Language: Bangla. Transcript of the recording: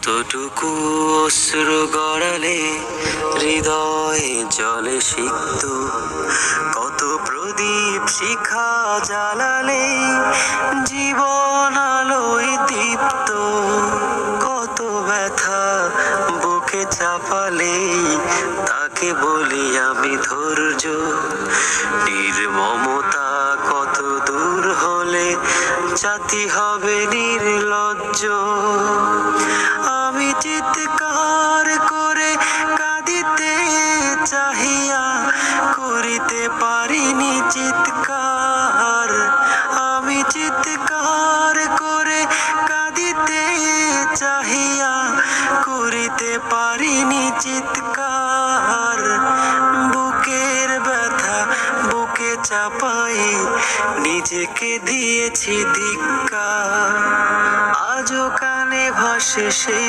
কতটুকু অশ্রু গড়ালে হৃদয়ে জলে সিক্ত, কত প্রদীপ শিখা জ্বালালে জীবন আলোয় দীপ্ত, কত ব্যথা বুকে চাপালে তাকে বলি আমি ধৈর্য। নির্মমতা কত দূর হলে জাতি হবে নির্লজ্জ। আমি চিৎকার করে কাঁদিতে চাহিয়া করিতে পারিনি চিৎকার। আমি চিৎকার করে কাঁদিতে চাহিয়া করিতে পারিনি চিৎকার। বুকের ব্যথা বুকে চাপাই নিজেকে দিয়েছি ধিক্কার। আজও কানে ভাসে সে